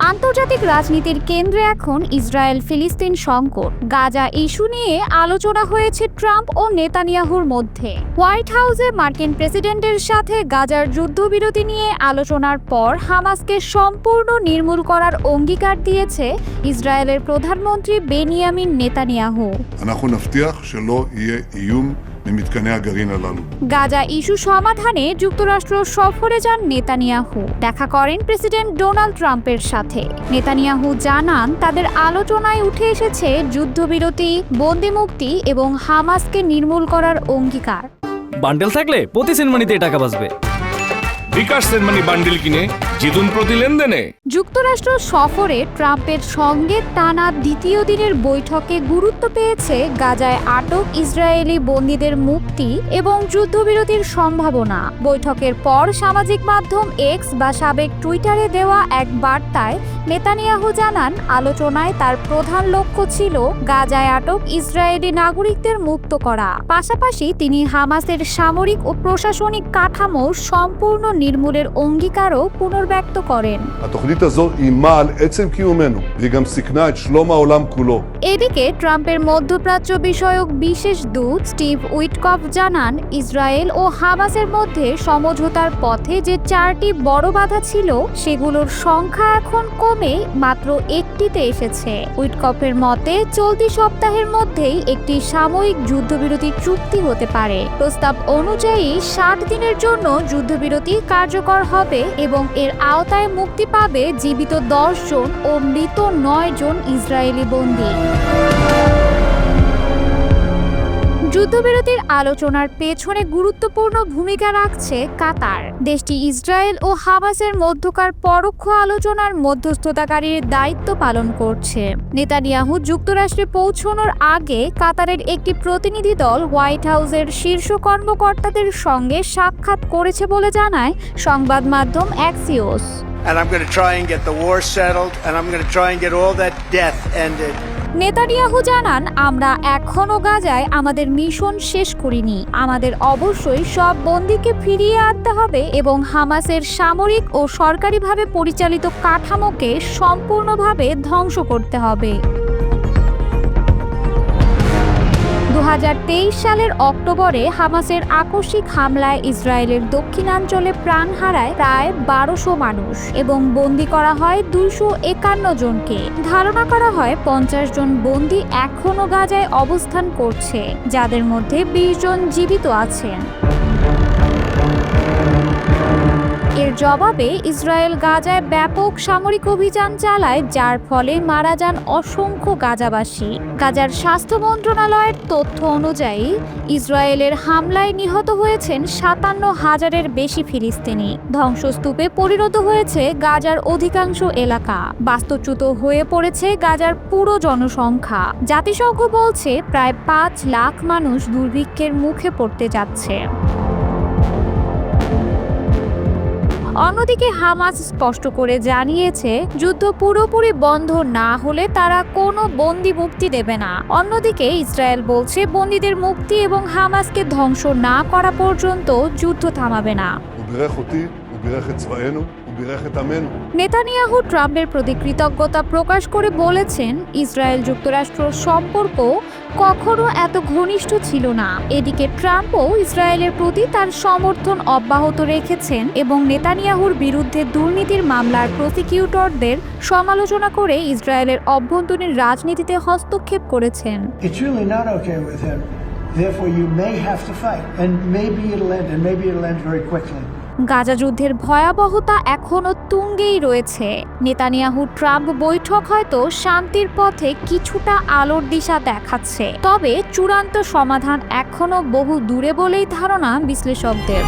আন্তর্জাতিক রাজনীতির কেন্দ্রে এখন ইসরায়েল ফিলিস্তিন সংকট। গাজা ইস্যু নিয়ে আলোচনা হয়েছে ট্রাম্প ও নেতানিয়াহুর মধ্যে। হোয়াইট হাউসে মার্কিন প্রেসিডেন্টের সাথে গাজার যুদ্ধবিরতি নিয়ে আলোচনার পর হামাসকে সম্পূর্ণ নির্মূল করার অঙ্গীকার দিয়েছে ইসরায়েলের প্রধানমন্ত্রী বেনিয়ামিন নেতানিয়াহু। গাজা ইস্যু সমাধানে যুক্তরাষ্ট্র সফরে যান নেতানিয়াহু। দেখা করেন প্রেসিডেন্ট ডোনাল্ড ট্রাম্পের সাথে। নেতানিয়াহু জানান তাদের আলোচনায় উঠে এসেছে যুদ্ধবিরতি, বন্দি মুক্তি এবং হামাসকে নির্মূল করার অঙ্গীকার। বান্ডেল থাকলে প্রতি সেনমানিতে টাকা বাঁচবে। বিকাশ সেনমানি বান্ডেল কিনে জিতুন প্রতি লেনদেনে। যুক্তরাষ্ট্র সফরে ট্রাম্পের সঙ্গে টানা দ্বিতীয় দিনের বৈঠকে গুরুত্ব পেয়েছে গাজায় আটক ইসরায়েলি বন্দীদের মুক্তি এবং যুদ্ধবিরতির সম্ভাবনা। বৈঠকের পর সামাজিক মাধ্যম এক্স বা সাবেক টুইটারে দেওয়া এক বার্তায় নেতানিয়াহু জানান আলোচনায় তার প্রধান লক্ষ্য ছিল গাজায় আটক ইসরায়েলি নাগরিকদের মুক্ত করা। পাশাপাশি তিনি হামাসের সামরিক ও প্রশাসনিক কাঠামো সম্পূর্ণ নির্মূলের অঙ্গীকারও পুনর্ব্যক্ত করেন। এদিকে ট্রাম্পের মধ্যপ্রাচ্য বিষয়ক বিশেষ দূত স্টিভ উইটকফ জানান ইসরায়েল ও হামাসের মধ্যে সমঝোতার পথে যে 4টি বড় বাধা ছিল সেগুলোর সংখ্যা এখন কমে মাত্র 1টিতে এসেছে। উইটকফের মতে চলতি সপ্তাহের মধ্যেই একটি সাময়িক যুদ্ধবিরতি চুক্তি হতে পারে। প্রস্তাব অনুযায়ী 60 দিনের জন্য যুদ্ধবিরতি কার্যকর হবে এবং এর আওতায় মুক্তি পাবে জীবিত 10 জন ও মৃত 9 জন ইসরায়েলি বন্দী। যুদ্ধবিরতির আলোচনার পেছনে গুরুত্বপূর্ণ ভূমিকা রাখছে কাতার। দেশটি ইসরায়েল ও হামাসের মধ্যকার পরোক্ষ আলোচনার মধ্যস্থতাকারীর দায়িত্ব পালন করছে। নেতানিয়াহু যুক্তরাষ্ট্রে পৌঁছানোর আগে কাতারের একটি প্রতিনিধি দল হোয়াইট হাউসের শীর্ষ কর্মকর্তাদের সঙ্গে সাক্ষাৎ করেছে বলে জানায় সংবাদ মাধ্যম Axios. And I'm going to try and get the war settled, and I'm going to try and get all that death ended. Netanyahu জানান আমরা এখনো গাজায় আমাদের মিশন শেষ করিনি। আমাদের অবশ্যই সব বন্দীকে ফিরিয়ে আনতে হবে এবং হামাসের সামরিক ও সরকারিভাবে পরিচালিত কাঠামোকে সম্পূর্ণভাবে ধ্বংস করতে হবে। 2023 সালের অক্টোবরে হামাসের আকস্মিক হামলায় ইসরায়েলের দক্ষিণাঞ্চলে প্রাণ হারায় প্রায় 1200 মানুষ এবং বন্দী করা হয় 251 জনকে। ধারণা করা হয় 50 জন বন্দী এখনও গাজায় অবস্থান করছে, যাদের মধ্যে 20 জন জীবিত আছেন। এর জবাবে ইসরায়েল গাজায় ব্যাপক সামরিক অভিযান চালায়, যার ফলে মারা যান অসংখ্য গাজাবাসী। গাজার স্বাস্থ্য মন্ত্রণালয়ের তথ্য অনুযায়ী ইসরায়েলের হামলায় নিহত হয়েছেন 57,000-এর বেশি ফিলিস্তিনি। ধ্বংসস্তূপে পরিণত হয়েছে গাজার অধিকাংশ এলাকা। বাস্তুচ্যুত হয়ে পড়েছে গাজার পুরো জনসংখ্যা। জাতিসংঘ বলছে প্রায় 5 লাখ মানুষ দুর্ভিক্ষের মুখে পড়তে যাচ্ছে। অন্যদিকে হামাস স্পষ্ট করে জানিয়েছে যুদ্ধ পুরোপুরি বন্ধ না হলে তারা কোনো বন্দী মুক্তি দেবে না। অন্যদিকে ইসরায়েল বলছে বন্দীদের মুক্তি এবং হামাসকে ধ্বংস না করা পর্যন্ত যুদ্ধ থামাবে না। নেতানিয়াহু ট্রাম্পের প্রতি কৃতজ্ঞতা প্রকাশ করে বলেছেন ইসরায়েল যুক্তরাষ্ট্র সম্পর্ক কখনো এত ঘনিষ্ঠ ছিল না। এদিকে ট্রাম্পও ইসরায়েলের প্রতি তার সমর্থন অব্যাহত রেখেছেন এবং নেতানিয়াহুর বিরুদ্ধে দুর্নীতির মামলার প্রসিকিউটরদের সমালোচনা করে ইসরায়েলের অভ্যন্তরীণ রাজনীতিতে হস্তক্ষেপ করেছেন। গাজা যুদ্ধের ভয়াবহতা এখনো তুঙ্গেই রয়েছে। নেতানিয়াহু ট্রাম্প বৈঠক হয়তো শান্তির পথে কিছুটা আলোর দিশা দেখাচ্ছে, তবে চূড়ান্ত সমাধান এখনো বহু দূরে বলেই ধারণা বিশ্লেষকদের।